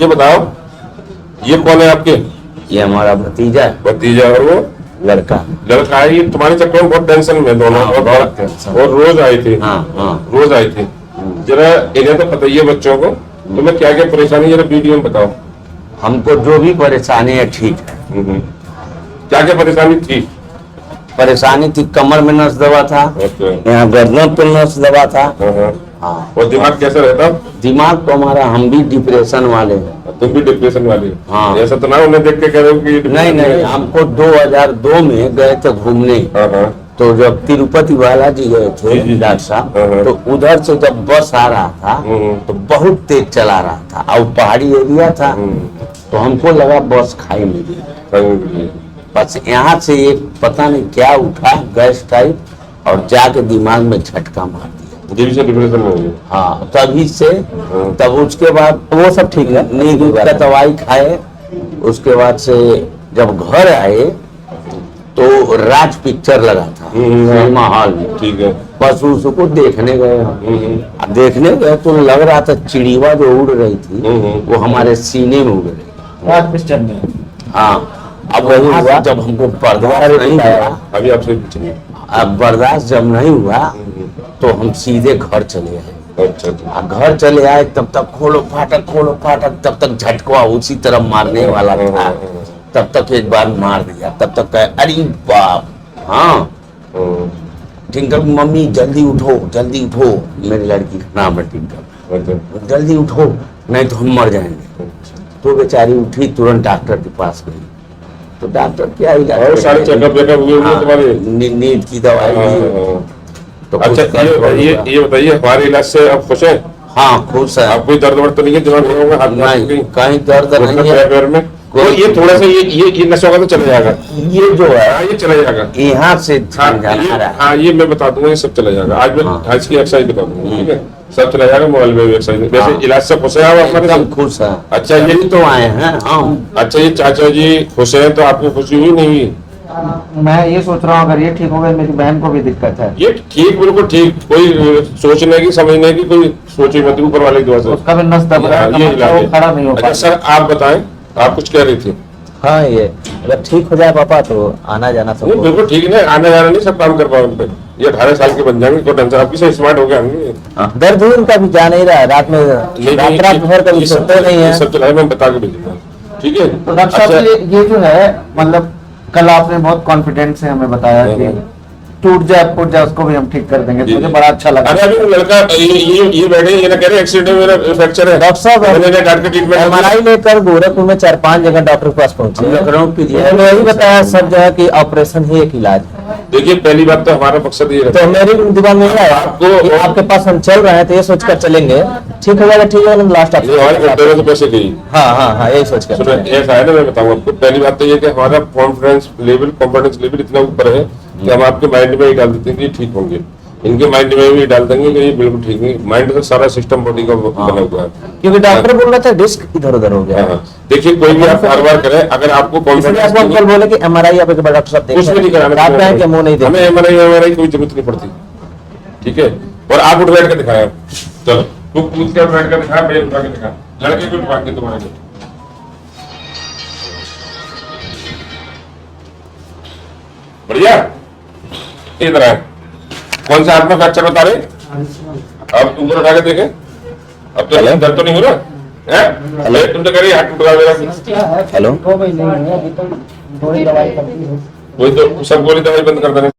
ये बताओ, ये कौन है आपके? ये हमारा भतीजा है। भतीजा और वो लड़का है। ये तुम्हारे चक्कर में बहुत टेंशन में दोनों। हाँ, बहुत टेंशन। और रोज आए थे। हाँ हाँ रोज आए थे। जरा इन्हें तो पता ही है बच्चों को, तुम्हें क्या क्या परेशानी जरा वीडियो में बताओ। हमको जो भी परेशानी है ठीक है। क्या क्या परेशानी थी? परेशानी थी, कमर में नस दबा था, अच्छा। यहाँ गर्दन पे नस दबा था। हाँ। हाँ, और दिमाग कैसा रहता? दिमाग तो हमारा, हम भी डिप्रेशन वाले हैं। तुम भी डिप्रेशन वाले हो? हाँ। ऐसा तो ना उन्हें देख के कह रहे हो कि नहीं नहीं, हमको 2002 में गए थे घूमने। हाँ। तो जब तिरुपति बालाजी गए थे जी। डॉक्टर साहब, हाँ। तो उधर से जब बस आ रहा था तो बहुत तेज चला रहा था और पहाड़ी एरिया था, तो हमको लगा बस खाई में गिरी। बस यहाँ से एक पता नहीं क्या उठा, गैस टाइप, और जाके दिमाग में झटका मार दिया। दिल से डिप्रेशन में हो गए। हाँ, तभी से तब उसके बाद वो सब ठीक है, नींद का दवाई खाए। उसके बाद से जब घर आए तो राज पिक्चर लगा था सिनेमा हॉल में। ठीक है। बस उसको देखने गए हम। अब देखने गए तो लग रहा था चिड़िया जो उड़ रही थी वो हमारे सीने में उड़ रही। राज पिक्चर में। हाँ, अब वही हुआ जब हमको बर्दाश्त नहीं हुआ। अभी आपसे पूछेंगे। अब बर्दाश्त जब नहीं हुआ तो हम सीधे घर चले आए। अच्छा। घर चले आए तब तक खोलो फाटक, तब तक झटका उसी तरफ मारने वाला था। तब तक एक बार मार दिया, तब तक कहे अरे बाप। हाँ, टिंकल मम्मी जल्दी उठो, मेरी लड़की का नाम है टिंकल, जल्दी उठो नहीं तो हम मर जाएंगे। तो बेचारी उठी, तुरंत डॉक्टर के पास गई। तो डॉक्टर क्या इलाज, सारे चेकअप हुए तुम्हारे? नींद की दवाई दी। तो अच्छा, ये बताइए, हमारे इलाज से आप खुश हैं? हाँ, खुश है। आप कोई दर्द वर्द तो नहीं है दिमाग में? हाथ नहीं, कहीं दर्द नहीं है पैर में। तो ये थोड़ा सा ये नशा का तो चला जाएगा। ये जो है ये चला जाएगा यहाँ से हाँ, ये मैं बता दूंगा, ये सब चला जाएगा। आज मैं आज की एक्सरसाइज बता दूंगा, ठीक है? सब चला जाएगा, मोबाइल में भी एक्सरसाइज। वैसे इलाज से खुश है आप? एकदम खुश है। अच्छा, ये तो आए हैं हम। अच्छा, ये चाचा जी खुश है तो आपको खुशी हुई नहीं हुई? मैं ये सोच रहा हूँ अगर ये ठीक हो गया, मेरी बहन को भी दिक्कत है। ये ठीक, बिल्कुल ठीक। कोई सोचने की समझने की कोई सोची मत, ऊपर वाले की दुआ से। उसका भी नस दब रहा है, वो खड़ा नहीं हो अच्छा पा। सर, आप बताएं, आप कुछ कह रही थी? हाँ, ये अगर ठीक हो जाए पापा तो आना जाना सब नहीं, बिल्कुल ठीक है, आना जाना नहीं, सब काम कर पाओ उन पे। ये 18 साल के बन जाएंगे, कोई टेंशन। आपकी से स्मार्ट हो गया हम। दर्द भी उनका भी जा नहीं रहा है, रात में रात भर कभी सोते नहीं है। सब चलाए, मैं बता के भेजूंगा, ठीक है? तो डॉक्टर साहब, ये जो है, मतलब कल आपने बहुत कॉन्फिडेंस से हमें बताया कि टूट जाए फूट जाए उसको भी हम ठीक कर देंगे, तो मुझे बड़ा अच्छा लगा। अरे अभी लड़का ये बैठे, ये ना कह रहे एक्सीडेंट में मेरा फ्रैक्चर है। डॉक्टर साहब, मैंने डॉक्टर ट्रीटमेंट MRI लेकर गोरखपुर में 4-5 जगह डॉक्टर के पास पहुंचे। उन्होंने यही बताया सब जगह कि ऑपरेशन ही एक इलाज है। देखिए, पहली बात तो हमारा मकसद ये तो मेरे दिमाग में आया कि आपके पास हम चल रहे हैं तो ये सोचकर चलेंगे, ठीक हो जाएगा, ठीक है लास्ट ऑप्शन। हमारे पैसे गई। हाँ, यही सोचकर। ऐसा है ना, मैं बताऊंगा आपको। पहली बात तो ये कि हमारा कॉन्फिडेंस लेवल इतना ऊपर है कि हम आपके माइंड में ही डाल देते हैं कि ये ठीक होंगे। इनके माइंड में भी डाल देंगे कि ये बिल्कुल ठीक नहीं। माइंड से सारा सिस्टम बॉडी का बना हुआ है। क्योंकि डॉक्टर बोल रहा था डिस्क इधर उधर हो गया। देखिए, कोई भी आप हर बार करें, अगर आपको कॉन्फिडेंस कल बोले कि MRI आप एक बार डॉक्टर साहब कुछ भी नहीं कराना, आप कहें कि मुंह नहीं हमें MRI कोई जरूरत नहीं पड़ती, ठीक है? और आप उठ बैठ कर दिखाया, चलो तू कूद कर बैठ कर दिखा, मैं उठा के दिखा, लड़के को उठा के तुम्हारे को। बढ़िया, इधर है। कौन सा हाथ में फ्रैक्चर बता रहे? अब ऊपर उठा के देखे, अब तो दर्द तो नहीं हो रहा है? तुम तो कह रही हाथ टूट गया मेरा। हेलो, 2 महीने हुए, अभी तो गोली दवाई करती है। वही तो, सब गोली दवाई बंद कर देने।